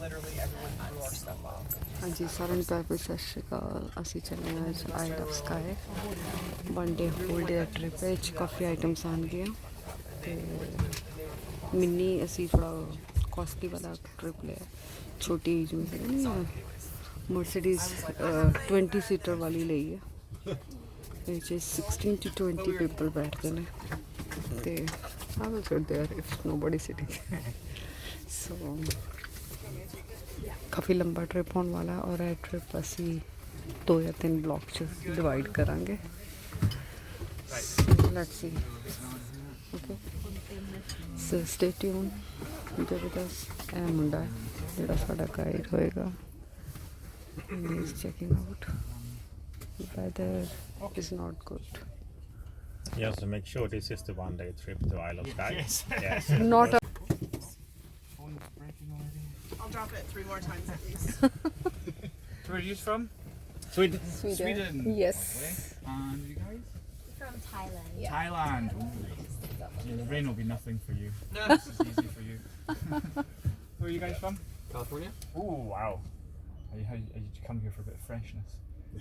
literally everyone threw our stuff off. ਹਾਂਜੀ ਸਾਰਿਆਂ ਨੂੰ ਪਿਆਰ ਭਰੀ ਸਤਿ ਸ਼੍ਰੀ ਅਕਾਲ। ਅਸੀਂ ਚੱਲੇ ਹਾਂ ਅੱਜ isle of Skye 1 day whole day trip ਵਿੱਚ ਕਾਫੀ ਆਈਟਮਸ ਆਉਣਗੀਆਂ ਅਤੇ ਮਿੰਨੀ ਅਸੀਂ ਥੋੜ੍ਹਾ ਕੋਸਟਲੀ ਵਾਲਾ ਟ੍ਰਿਪ ਲਿਆ ਛੋਟੀ ਜਿਵੇਂ ਨਹੀਂ ਮਰਸੀਡੀਜ਼ 20 ਸੀਟਰ ਵਾਲੀ ਲਈ ਹੈ ਇਹਦੇ 'ਚ 16 to 20 ਪੀਪਲ ਬੈਠਦੇ ਨੇ ਅਤੇ I will sit there if nobody sitting so ਕਾਫੀ ਲੰਬਾ ਟ੍ਰਿਪ ਹੋਣ ਵਾਲਾ ਔਰ ਇਹ ਟ੍ਰਿਪ ਅਸੀਂ 2 ਜਾਂ 3 ਬਲੌਕ 'ਚ ਡਿਵਾਈਡ ਕਰਾਂਗੇ let's see okay so stay tune with us ਇਹ ਮੁੰਡਾ ਜਿਹੜਾ ਸਾਡਾ ਗਾਈਡ ਹੋਏਗਾ he is checking out weather is not good. Yeah, so make sure this is the one-day trip to Isle of Skye. Yes. Not a I'll drop it 3 more times at least. Where are you from? Sweden. Yes. And you guys? From Thailand. Yeah. Thailand. Yeah, the rain will be nothing for you. No. This is easy for you. Where are you guys from? California? Oh, wow. You come here for a bit of freshness.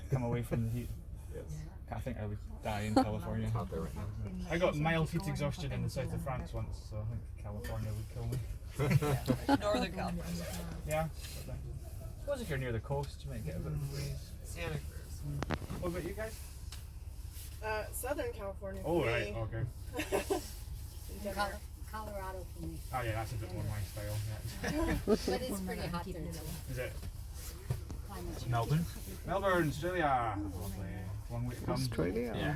Come away from the heat. Yes. I think I would die in California. Out there right now. I got mild heat exhaustion in the south of France once, so I think California would kill me. Northern California. Yeah. I suppose if you're near the coast, you might get a bit of a breeze. Santa Cruz. What about you guys? Southern California. Oh, for right. me. Okay. Colorado for me. Oh, yeah, that's a bit more my style. Yeah. But it's pretty hot there too. Is it Climate change. Melbourne? Melbourne, Australia. Lovely. Long way to come. Australia. Yeah.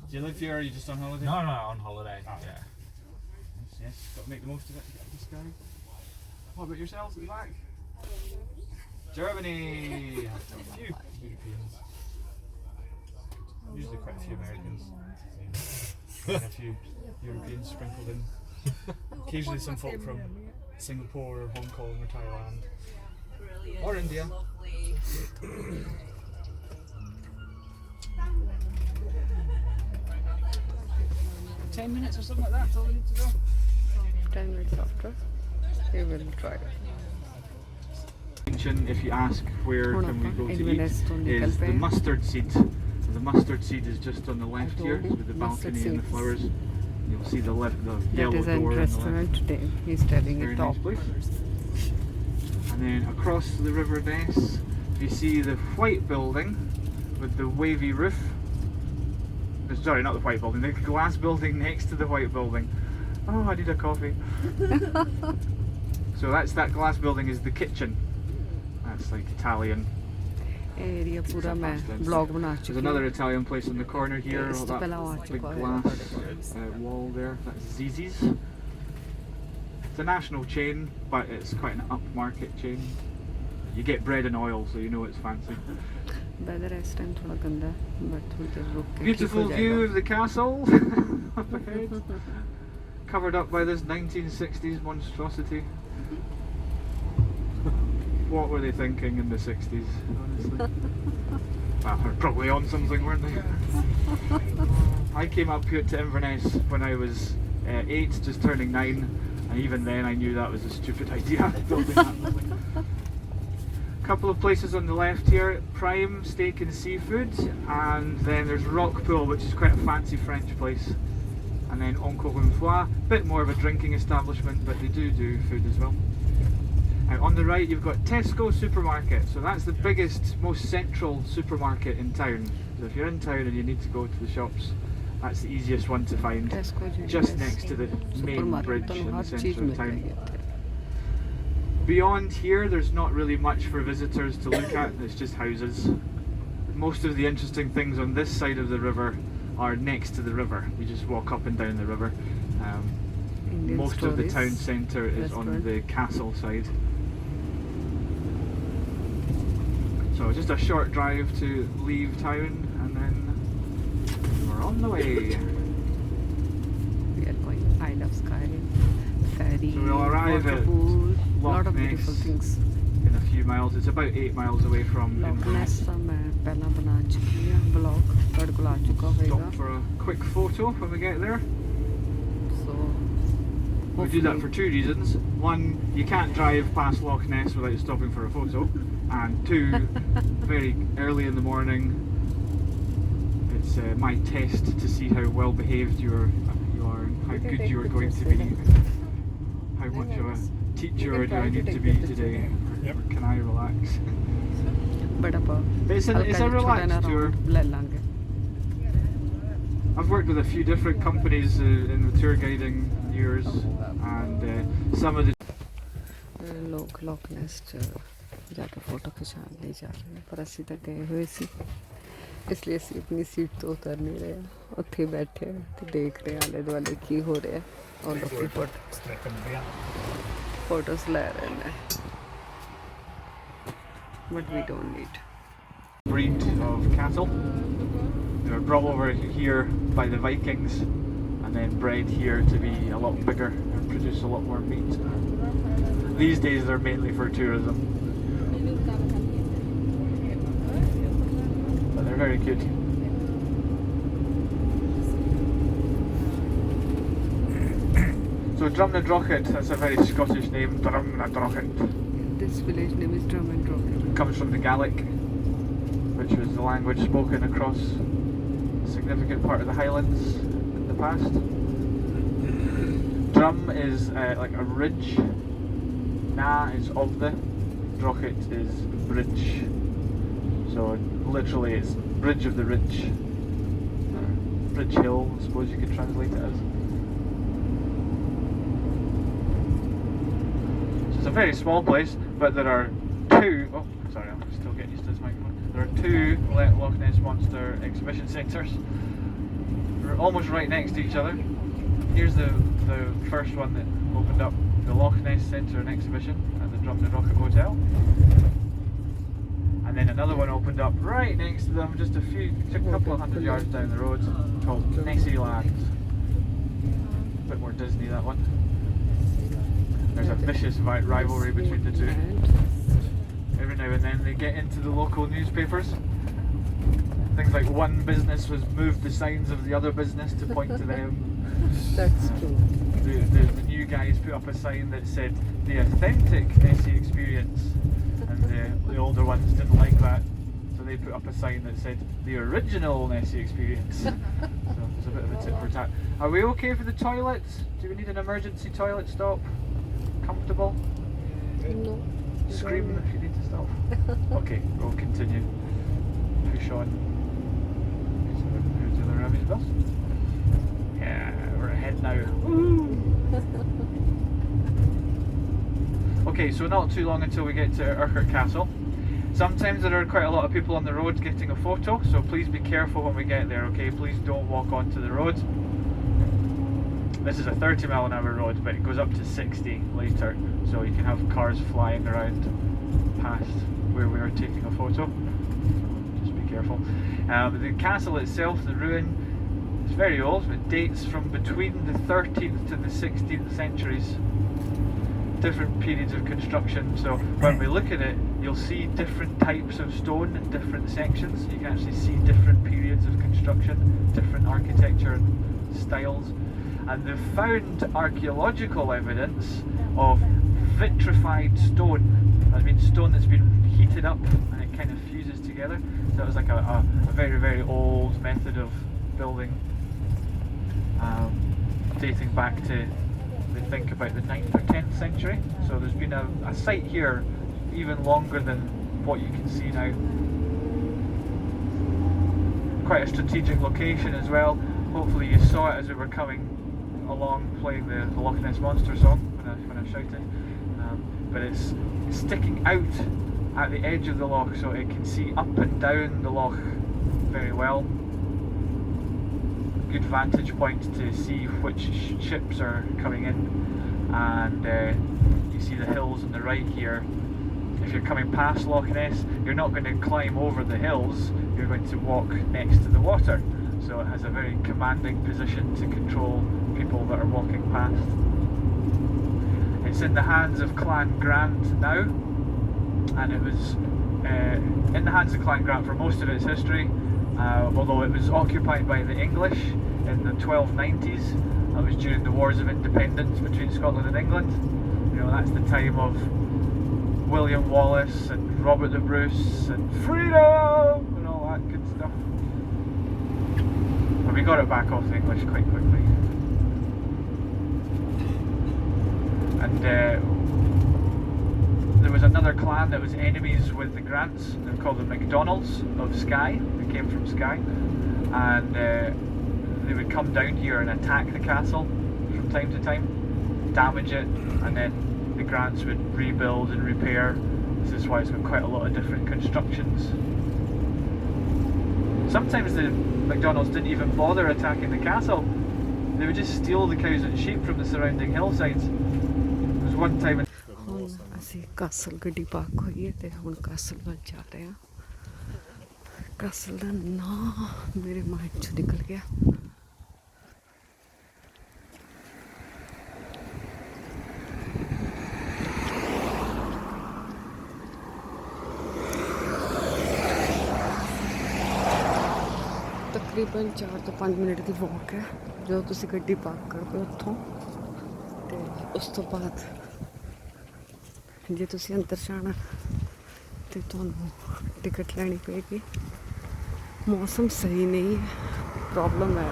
Do you live here or are you just on holiday? No, on holiday. Oh. Yeah. Yes, got to make the most of it to get to this guy. What about yourselves at the back? Germany! A few Europeans. Usually quite a few Americans. And a few Europeans sprinkled in. Occasionally some folk from Singapore or Hong Kong or Thailand. Or India. 10 minutes or something like that, that's all we need to go. 10 minutes after we will try. If you ask where can we go to eat, is the mustard seed. So the mustard seed is just on the left here with the balcony and the flowers. You'll see the That yellow is door a on the restaurant left. today. He's telling Very it top. nice place. And then across the river Ness, you see the white building with the wavy roof. Sorry, not the white building, the glass building next to the white building. Oh, I need a coffee. So that glass building is the kitchen. That's like Italian. area पूरा मैं vlog बना There's चुकी another हूँ. Italian place on the corner here. Yes, All that पहला आ big चुका है. glass wall there. That's Zizi's. It's a national chain, but it's quite an upmarket chain. You get bread and oil, so you know it's fancy. Weather इस time थोड़ा गंदा है, but थोड़ी देर रुक के ठीक Beautiful हो view जाएगा. of the castle up ahead. Covered up by this 1960s monstrosity. What were they thinking in the 60s, honestly? Well, they're probably on something, weren't they? I came up here to Inverness when I was 8, just turning 9, and even then I knew that was a stupid idea, building that building. Couple of places on the left here, Prime Steak and Seafood, and then there's Rockpool, which is quite a fancy French place, and then Encore une fois, bit more of a drinking establishment, but they do food as well. And on the right you've got Tesco supermarket, so that's the biggest, most central supermarket in town. So if you're in town and you need to go to the shops, that's the easiest one to find, Tesco just next to the main supermarket bridge तो in the हर चीज centre of mill town. रही है. Beyond here there's not really much for visitors to look at, it's just houses. Most of the interesting things on this side of the river are next to the river. You just walk up and down the river. Indian Most of the stories, town centre is on restaurant. the castle side. So just a short drive to leave town and then we're on the way. We are going Isle of Skye, ferry, So we'll arrive at waterpool, Loch lot of beautiful Ness things. in a few miles. It's about 8 miles away from Loch Inverness. Ness का मैं पहला बना चुकी हूँ blog, third को आ चुका होगा. Stop for a quick photo when we get there. So We do that for two reasons. One, you can't drive past Loch Ness without stopping for a photo. And two, very early in the morning, it's my test to see how well behaved you are and how good you are going to be. How much of a teacher do I need to be today? Or can I relax? बड़ा पाव It's a relaxed tour. ले लांगे I've worked with a few different companies in the tour guiding years, and some of the लोग lock नेस च जाके photo खिंचाने ले जा रहे हैं पर ਅਸੀਂ ਤਾਂ ਗਏ ਹੋਏ ਸੀ इसलिए ਅਸੀਂ अपनी सीट तो उतर नहीं रहे ਉੱਥੇ बैठे ਤੇ देख रहे हैं आले दुआले की हो रहा है और लोग फोटोज ले रहे हैं but we don't need breed of cattle. They were brought over here by the Vikings and then bred here to be a lot bigger and produce a lot more meat. These days they're mainly for tourism, but they're very good. So Drumnadrochit, that's a very Scottish name, Drumnadrochit. this village name is Drum and Drop. Comes from the Gaelic, which was the language spoken across a significant part of the Highlands in the past. Drum is like a ridge, Na is of the, Drochit is bridge. So literally it's bridge of the ridge, bridge hill, I suppose you could translate it as. So it's a very small place, but there are two, oh sorry, I'm still getting used to this microphone. There are two Loch Ness Monster exhibition centres. They're almost right next to each other. Here's the first one that opened up, the Loch Ness Centre and Exhibition at the Drumnadrochit Hotel. And then another one opened up right next to them, just a couple of hundred yards down the road, called Nessie Lands. A bit more Disney, that one. There's a vicious rivalry between the two. Every now and then they get into the local newspapers. Things like one business has moved the signs of the other business to point to them. That's true. The new guys put up a sign that said the authentic Nessie experience, and the older ones didn't like that, so they put up a sign that said the original Nessie experience. So it's a bit of a tit for tat. Are we okay for the toilets? Do we need an emergency toilet stop? Comfortable? No. Scream if you need to stop. Okay, we'll continue. Push on. Who's the other rubbish bus? Yeah, we're ahead now. Woo! Okay, so not too long until we get to Urquhart Castle. Sometimes there are quite a lot of people on the road getting a photo, so please be careful when we get there, okay? Please don't walk onto the road. This is a 30-mile-an-hour road, but it goes up to 60 later, so you can have cars flying around past where we are taking a photo. Just be careful. The castle itself, the ruin, is very old. It dates from between the 13th to the 16th centuries. Different periods of construction, so when we look at it, you'll see different types of stone in different sections. You can actually see different periods of construction, different architecture and styles. And they've found archaeological evidence of vitrified stone. That means stone that's been heated up and it kind of fuses together. So it was like a very, very old method of building, dating back to, they think, about the 9th or 10th century. So there's been a site here even longer than what you can see now. Quite a strategic location as well. Hopefully you saw it as we were coming along playing the Loch Ness Monster song when I shouted. But it's sticking out at the edge of the loch, so it can see up and down the loch very well. Good vantage point to see which ships are coming in, and you see the hills on the right here. If you're coming past Loch Ness, you're not going to climb over the hills, you're going to walk next to the water. So it has a very commanding position to control people that are walking past. It's in the hands of Clan Grant now, and it was in the hands of Clan Grant for most of its history, although it was occupied by the English in the 1290s, That was during the Wars of Independence between Scotland and England. You know, that's the time of William Wallace and Robert the Bruce and freedom and all that good stuff. But we got it back off the English quite quickly. And there was another clan that was enemies with the Grants. They're called the MacDonalds of Skye. They came from Skye, and they would come down here and attack the castle from time to time, damage it, and then the Grants would rebuild and repair. This is why it's got quite a lot of different constructions. Sometimes the MacDonalds didn't even bother attacking the castle. They would just steal the cows and sheep from the surrounding hillsides. There was one time. ਹੁਣ ਅਸੀਂ castle ਗੱਡੀ park ਹੋਈ ਹੈ ਤੇ ਹੁਣ castle ਵੱਲ ਜਾ ਰਹੇ ਹਾਂ। ਕਾਸਲ ਦਾ ਨਾਂ ਮੇਰੇ ਮਾਈਂਡ ਚੋਂ ਨਿਕਲ ਗਿਆ। ਤਕਰੀਬਨ 4 ਤੋਂ 5 ਮਿੰਟ ਦੀ ਵਾਕ ਹੈ ਜਦੋਂ ਤੁਸੀਂ ਗੱਡੀ ਪਾਰਕ ਕਰਦੇ ਹੋ ਉੱਥੋਂ, ਤੇ ਉਸ ਤੋਂ ਬਾਅਦ ਜੇ ਤੁਸੀਂ ਅੰਦਰ ਜਾਣਾ ਤੇ ਤੁਹਾਨੂੰ ਟਿਕਟ ਲੈਣੀ ਪਏਗੀ। ਮੌਸਮ ਸਹੀ ਨਹੀਂ ਹੈ, ਪ੍ਰੋਬਲਮ ਹੈ।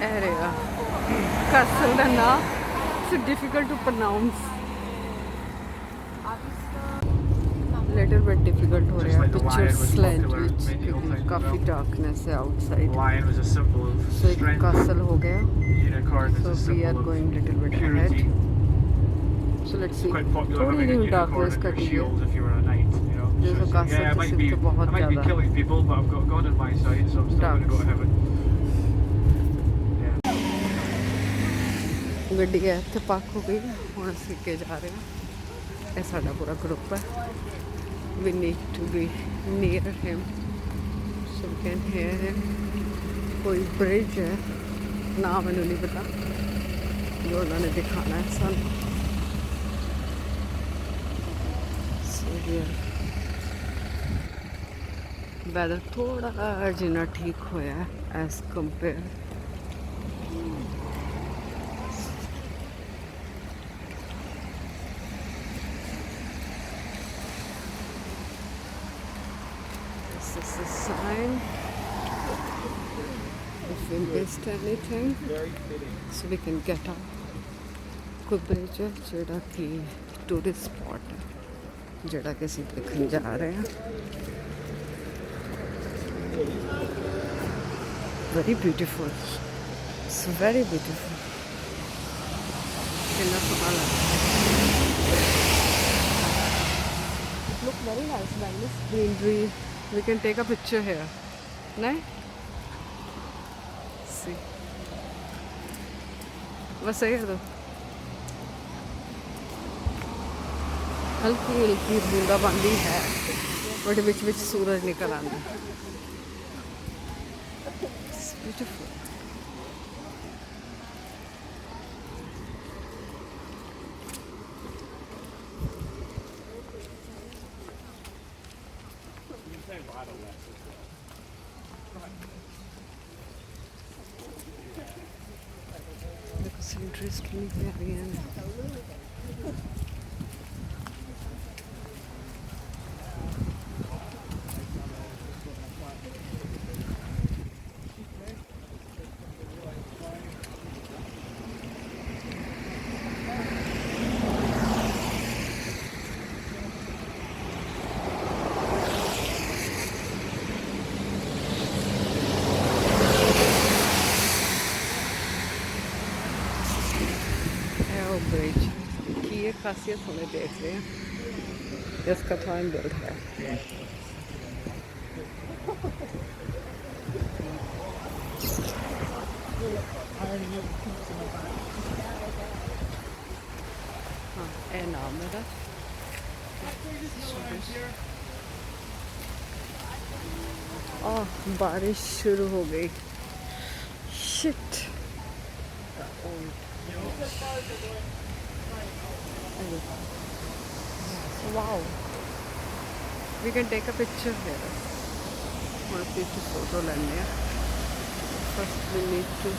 ਇਹ ਰਿਹਾ ਕਾਸਲ ਦਾ ਨਾਂ, it's difficult to pronounce, little bit difficult हो रहा है पिक्चर्स लेंस ਵਿੱਚ क्योंकि काफ़ी डार्कनेस है outside. Lion was a symbol of सो एक strength. कासल हो गया। Unicorn is So a we are symbol going of little bit purity. ahead. So let's see. Quite popular थोड़ी having a सी unicorn darkness on your कटी है। shield if you were a knight, you know. जैसे So castle yeah, I तो might सिर्फ be, तो बहुत I might be ज़्यादा killing people, but I've got God on my side, so I'm still going to go to heaven. ਗੱਡੀ ਹੈ ਇੱਥੇ park ਹੋ ਗਈ। ਹੁਣ ਅਸੀਂ ਅੱਗੇ ਜਾ ਰਹੇ ਹਾਂ। ਇਹ ਸਾਡਾ ਪੂਰਾ ਗਰੁੱਪ ਹੈ। We need to be near him so we can hear him. कोई ब्रिज है ना मैंने नहीं पता जो उन्होंने दिखाना है ਸਾਨੂੰ। ਵੈਦਰ ਥੋੜਾ ਜਿਹਾ ਠੀਕ ਹੋਇਆ as compare. This is a sign if we missed anything so we can get out. ਕੋਈ ਬ੍ਰਿਜ ਹੈ ਜਿਹੜਾ ਕਿ ਟੂਰਿਸਟ ਸਪॉट ਹੈ ਜਿਹੜਾ ਕਿ ਅਸੀਂ ਦੇਖਣ ਜਾ ਰਹੇ ਹਾਂ। very beautiful, it's very beautiful. ਕਿੰਨਾ ਸੋਹਣਾ ਲੱਗਦਾ। Look very nice, nice greenery. We can take a picture here. No? See. बस सही है तो। हल्की हल्की बूंदाबांदी है बट विच सूरज निकल आना। It's beautiful. Because interestingly very bridge की ये खासियत हमें देख रहे हैं। इसका टाइम बिल्ड है। हाँ ये नाम है। ओह बारिश शुरू हो गई। Shit. Wow, we can take a picture here. ਹੁਣ ਅਸੀਂ ਇੱਥੇ ਫੋਟੋ ਲੈਂਦੇ ਆ first we need to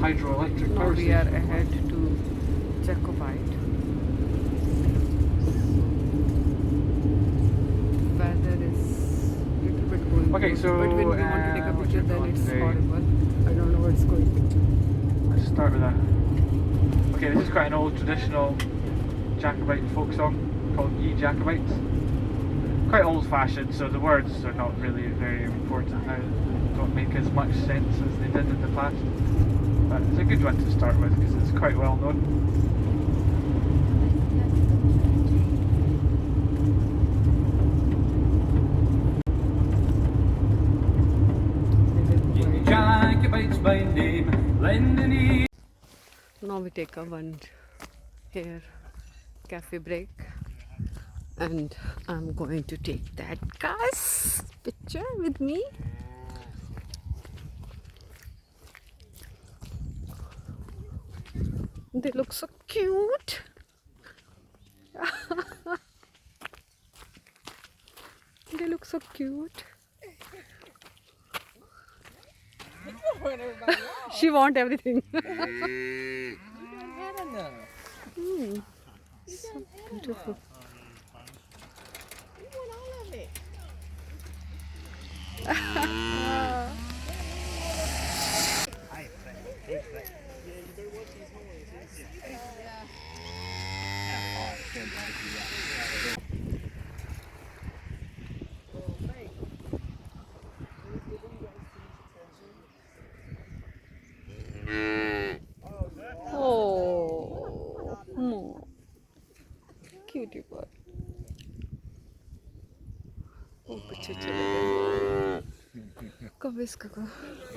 Hydroelectric now power we are ahead to Jacobite. Weather is little bit going Okay, good, so, but when we want to take a what picture you're then doing it's today. horrible. I don't know what's going on. Let's start with that. Okay, this is quite an old traditional Jacobite folk song called Ye Jacobites. Quite old fashioned, so the words are not really very important now. They don't make as much sense as they did in the past. But it's a good one to start with because it's quite well known. Jacobites by name, lending ear. Now we take a one here cafe break and I'm going to take that guy's picture with me. They look so cute. They look so cute. She want everything. So beautiful. You want all of it. Oh, cutie boy. Oh, पीछे चले गए. कब इसका का?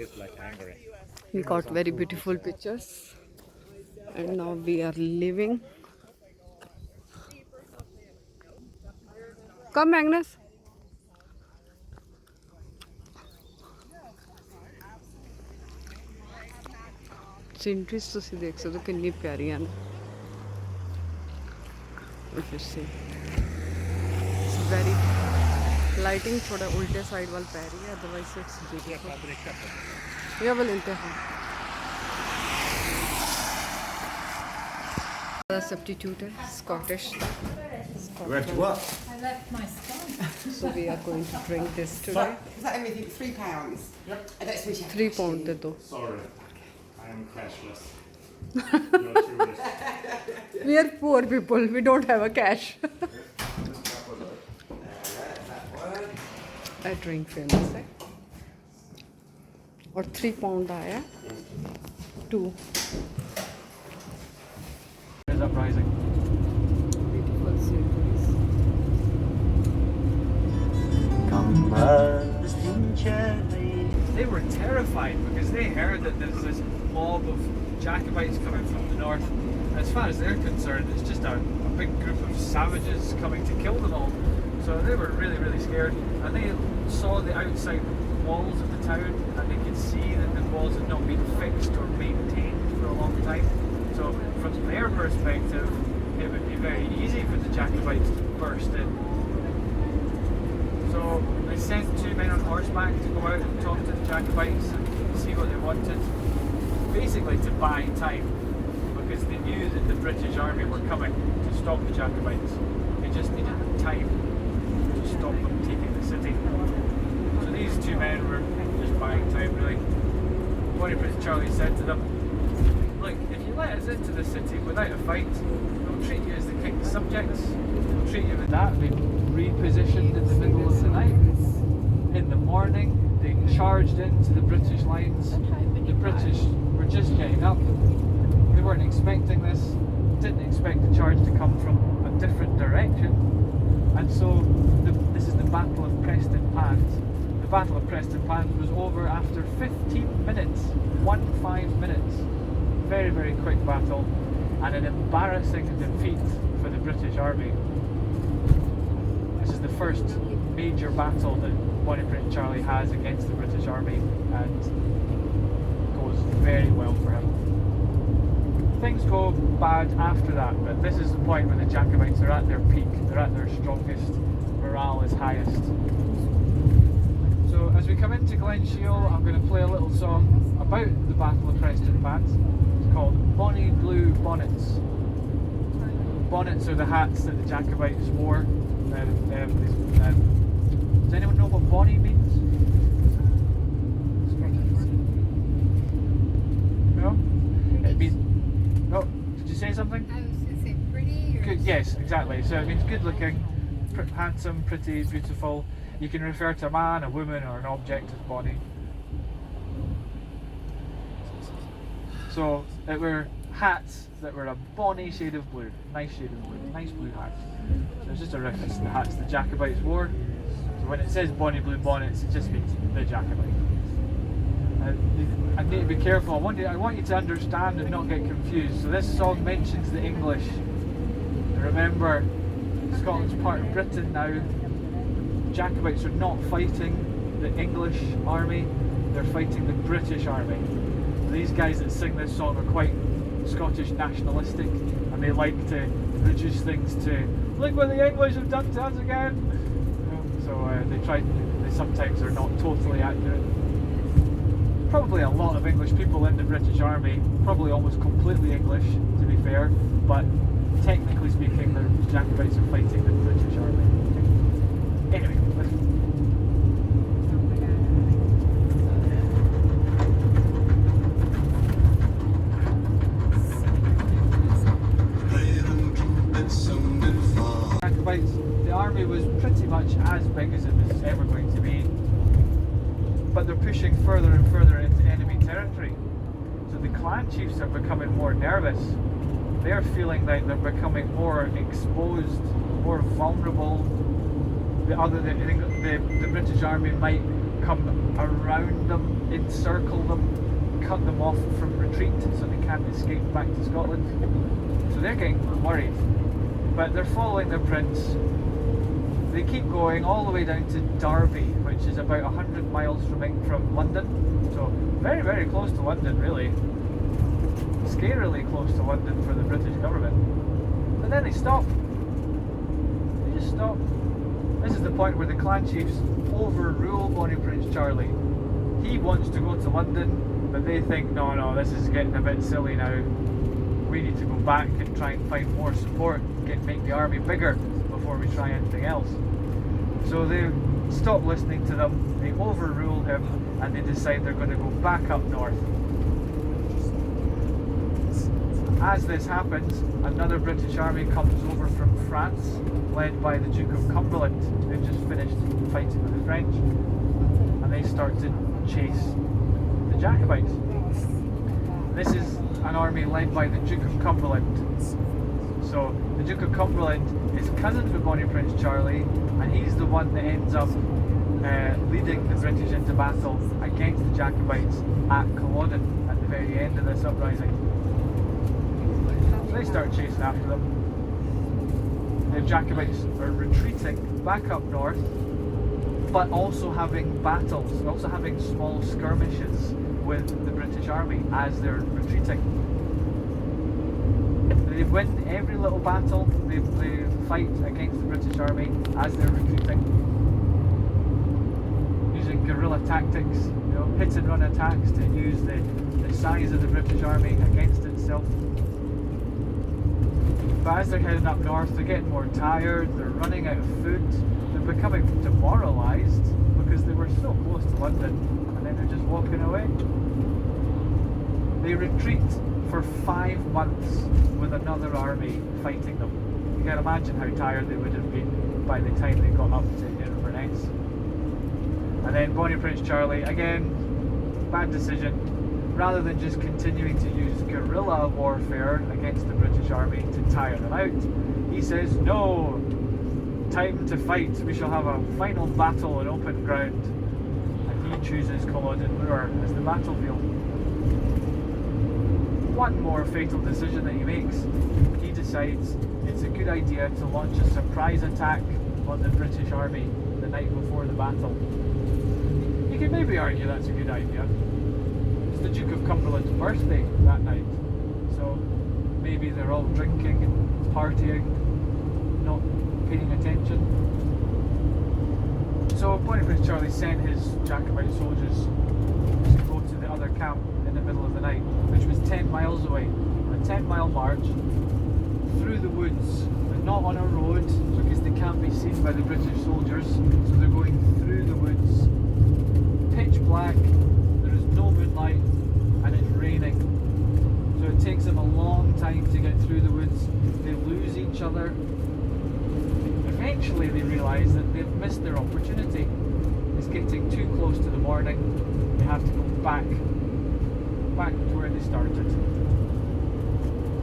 It's like angry. We got very beautiful pictures, and now we are leaving. Come, Magnus. Sceneries ਤੁਸੀਂ ਦੇਖ ਸਕਦੇ ਹੋ ਕਿੰਨੀ ਪਿਆਰੀਆਂ ਨੇ. If you see, it's very lighting थोड़ा उल्टे साइड वाल पै रही है, otherwise it's beautiful. ये वाले इंतहा. Substitute है Scottish. Where to what? I left my son. So we are going to drink this today. Is that everything? £3? Yep. I don't suppose you have 3 cash, pound do they you? दो. Sorry, I am cashless. No tourist. We are poor people. We don't have a cash. I drink famous है. और 3 pound आया. 2. Is uprising. Beautiful sceneries. They were terrified because they heard that there's this mob of Jacobites coming from the north. As far as they're concerned, it's just a big group of savages coming to kill them all. So they were really, really scared. And they saw the outside walls of the town and they could see that the walls had not been fixed or maintained for a long time. So from their perspective, it would be very easy for the Jacobites to burst in. So they sent 2 men on horseback to go out and talk to the Jacobites and see what they wanted. Basically to buy time, because they knew that the British army were coming to stop the Jacobites. They just needed time to stop them taking the city. So these 2 men were just buying time, really. Bonnie Prince Charlie said to them, look, if you let us into the city without a fight, we'll treat you as the king's subjects. We'll treat you with that. They repositioned in the middle of the night. In the morning, they charged into the British lines. The British were just getting up. They weren't expecting this. Didn't expect the charge to come from a different direction. And so this is the Battle of Preston Pans. The Battle of Preston Pans was over after 15 minutes. 15 minutes. Very, very quick battle. And an embarrassing defeat for the British Army. This is the first major battle that Bonnie Prince Charlie has against the British Army, and goes very well for him. Things go bad after that, but this is the point where the Jacobites are at their peak, they're at their strongest. We're morale is highest. So as we come into Glen Shiel, I'm going to play a little song about the Battle of Preston Pans. It's called Bonnie Blue Bonnets. Bonnets are the hats that the Jacobites wore. Does anyone know what bonnie means? No? It means... Oh, did you say something? I was going to say pretty or... Good, yes, exactly. So it means good looking, handsome, pretty, beautiful. You can refer to a man, a woman, or an object as bonnie. So it were hats that were a bonny shade of blue, nice shade of blue, nice blue hats. So it's just a reference to the hats the Jacobites wore. So when it says bonny blue bonnets, it just means the Jacobite. I need to be careful. I want you to understand and not get confused. So this song mentions the English. Remember, Scotland's part of Britain now. The Jacobites are not fighting the English army, they're fighting the British army. These guys that sing this song are quite Scottish nationalistic, and they like to reduce things to look what the English have done to us again. So they sometimes are not totally accurate. Probably a lot of English people in the British army, probably almost completely English to be fair, but technically speaking the Jacobites are fighting the British army. Anyway, the army was pretty much as big as it was ever going to be, but they're pushing further and further into enemy territory. So the clan chiefs are becoming more nervous. They're feeling like they're becoming more exposed, more vulnerable. The British army might come around them, encircle them, cut them off from retreat so they can't escape back to Scotland. So they're getting worried. But they're following their prince. They keep going all the way down to Derby, which is about 100 miles from London. So very, very close to London, really. Scarily close to London for the British government. And then they stop. They just stop. This is the point where the clan chiefs overrule Bonnie Prince Charlie. He wants to go to London, but they think, no, this is getting a bit silly now. We need to go back and try and find more support, make the army bigger before we try anything else. So they stop listening to them, they overrule him, and they decide they're going to go back up north. As this happens, another British army comes over from France, led by the Duke of Cumberland. They've just finished fighting with the French, and they start to chase the Jacobites. This is an army led by the Duke of Cumberland. So the Duke of Cumberland is cousins with Bonnie Prince Charlie, and he's the one that ends up leading the British into battle against the Jacobites at Culloden at the very end of this uprising. So they start chasing after them. The Jacobites are retreating back up north, but also having battles, also having small skirmishes with the British army as they're retreating. They win every little battle, they fight against the British army as they're retreating, using guerrilla tactics, hit and run attacks to use the size of the British army against itself. But as they're heading up north, they're getting more tired, they're running out of food, they're becoming demoralised because they were so close to London and then they're just walking away. They retreat for 5 months with another army fighting them. You can imagine how tired they would have been by the time they got up to Inverness. And then Bonnie Prince Charlie, again, bad decision. Rather than just continuing to use guerrilla warfare against the British army to tire them out, he says, no, time to fight. We shall have a final battle on open ground. And he chooses Culloden Moor as the battlefield. One more fatal decision that he makes. He decides it's a good idea to launch a surprise attack on the British army the night before the battle. You could maybe argue that's a good idea. It's the Duke of Cumberland's birthday that night, so maybe they're all drinking and partying, not paying attention. So Bonnie Prince Charlie sent his Jacobite soldiers to go to the other camp in the middle of the night, which was 10 miles away. A 10-mile march through the woods, but not on a road, because they can't be seen by the British soldiers. So they're going through the woods, pitch black, there is no moonlight, and it's raining. So it takes them a long time to get through the woods. They lose each other. Eventually they realise that they've missed their opportunity. It's getting too close to the morning. They have to go back to where they started.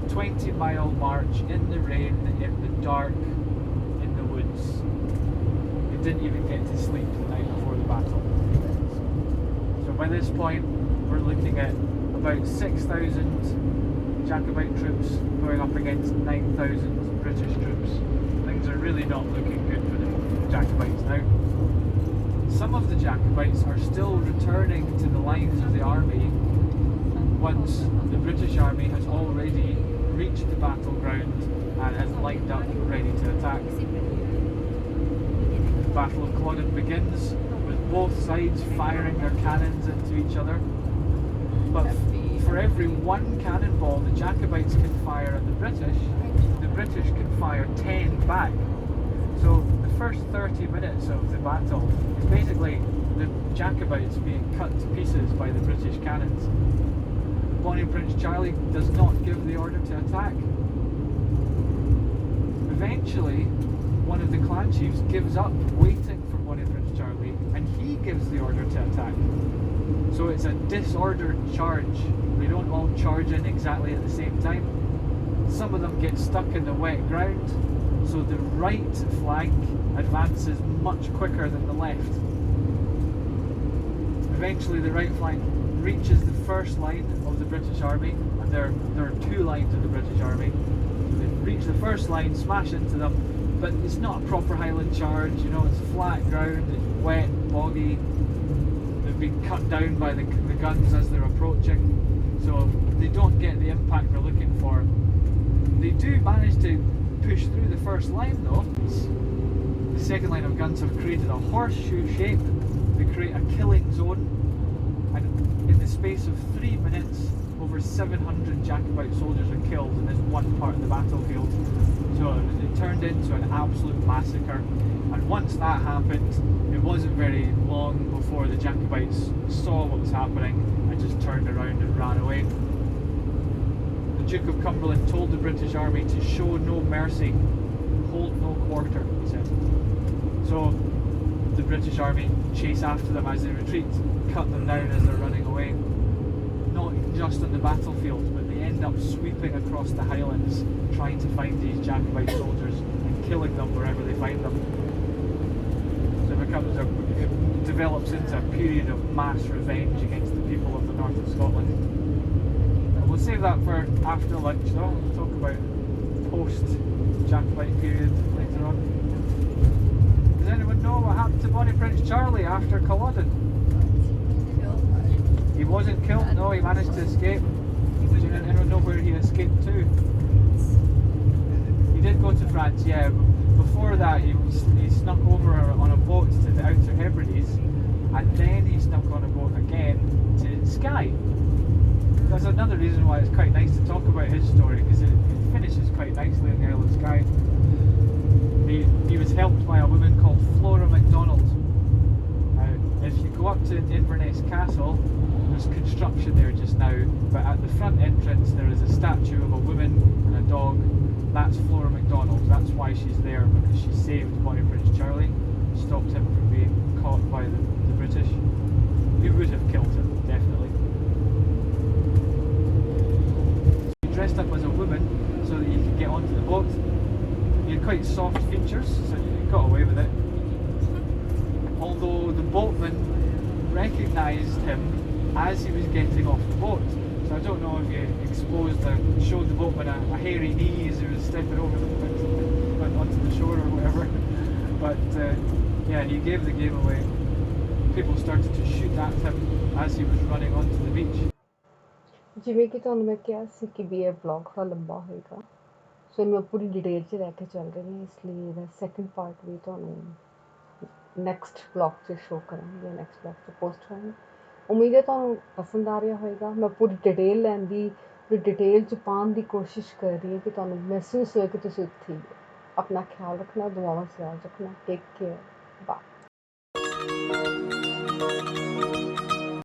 20-mile march in the rain, in the dark, in the woods. They didn't even get to sleep the night before the battle. So by this point, we're looking at about 6,000 Jacobite troops going up against 9,000 British troops. Things are really not looking good for the Jacobites now. Some of the Jacobites are still returning to the lines of the army once the British army has already reached the battleground and has lined up ready to attack. The Battle of Culloden begins with both sides firing their cannons into each other. But for every one cannonball the Jacobites can fire at the British can fire 10 back. So the first 30 minutes of the battle is basically the Jacobites being cut to pieces by the British cannons. Bonnie Prince Charlie does not give the order to attack. Eventually, one of the clan chiefs gives up waiting for Bonnie Prince Charlie, and he gives the order to attack. So it's a disordered charge. They don't all charge in exactly at the same time. Some of them get stuck in the wet ground, so the right flank advances much quicker than the left. Eventually the right flank reaches the first line of the British army, and there are two lines of the British army. They reach the first line, smash into them, but it's not a proper Highland charge, you know, it's flat ground, it's wet, boggy. They've been cut down by the guns as they're approaching, so they don't get the impact they're looking for. They do manage to push through the first line though. The second line of guns have created a horseshoe shape. They create a killing zone, and in the space of 3 minutes, over 700 Jacobite soldiers are killed in this one part of the battlefield. So it turned into an absolute massacre. And once that happened, it wasn't very long before the Jacobites saw what was happening and just turned around and ran away. The Duke of Cumberland told the British army to show no mercy, hold no quarter, he said. So the British army chase after them as they retreat, cut them down as they're running away. Not just on the battlefield, but they end up sweeping across the Highlands, trying to find these Jacobite soldiers and killing them wherever they find them. So it develops into a period of mass revenge against the people of the north of Scotland. We'll save that for after lunch though. We'll talk about post-Jacobite period later on. Does anyone know what happened to Bonnie Prince Charlie after Culloden? He wasn't killed, no, he managed to escape. Does anyone know where he escaped to? He did go to France, yeah. Before that, he snuck over on a boat to the Outer Hebrides, and then he snuck on a boat again to Skye. That's another reason why it's quite nice to talk about his story, because it finishes quite nicely in the Isle of Skye. He was helped by a woman called Flora MacDonald. If you go up to Inverness Castle, there's construction there just now, but at the front entrance there is a statue of a woman and a dog. That's Flora MacDonald. That's why she's there, because she saved Bonnie Prince Charlie, stopped him from being caught by the British. He would have killed him, definitely. He dressed up as a woman so that he could get onto the boat. He had quite soft features, so he got away with it. Although the boatman recognised him as he was getting off the boat. So I don't know if he showed the boatman a hairy knee as he was stepping over went onto the shore or whatever. But yeah, he gave the game away. People started to shoot at him as he was running onto the beach. ਜਿਵੇਂ ਕਿ ਤੁਹਾਨੂੰ ਮੈਂ ਕਿਹਾ ਸੀ ਕਿ ਵੀ ਇਹ vlog ਥੋੜਾ ਲੰਬਾ ਹੋਏਗਾ, ਸੋ ਮੈਂ ਪੂਰੀ ਡਿਟੇਲ 'ਚ ਲੈ ਕੇ ਚੱਲ ਰਹੀ ਹਾਂ, ਇਸ ਲਈ ਇਹਦਾ ਸੈਕੰਡ ਪਾਰਟ ਵੀ ਤੁਹਾਨੂੰ ਨੈਕਸਟ ਬਲੌਗ 'ਚ ਸ਼ੋ ਕਰਾਂਗੇ, ਨੈਕਸਟ ਬਲੌਗ 'ਚ ਪੋਸਟ ਕਰਾਂਗੇ। ਉਮੀਦ ਹੈ ਤੁਹਾਨੂੰ ਪਸੰਦ ਆ ਰਿਹਾ ਹੋਏਗਾ। ਮੈਂ ਪੂਰੀ ਡਿਟੇਲ ਲੈਣ ਦੀ, ਪੂਰੀ ਡਿਟੇਲ 'ਚ ਪਾਉਣ ਦੀ ਕੋਸ਼ਿਸ਼ ਕਰ ਰਹੀ ਹਾਂ ਕਿ ਤੁਹਾਨੂੰ ਮਹਿਸੂਸ ਹੋਏ ਕਿ ਤੁਸੀਂ ਉੱਥੇ ਹੀ ਹੋ। ਆਪਣਾ ਖਿਆਲ ਰੱਖਣਾ, ਦੁਆਵਾਂ 'ਚ ਯਾਦ ਰੱਖਣਾ। Take care, bye.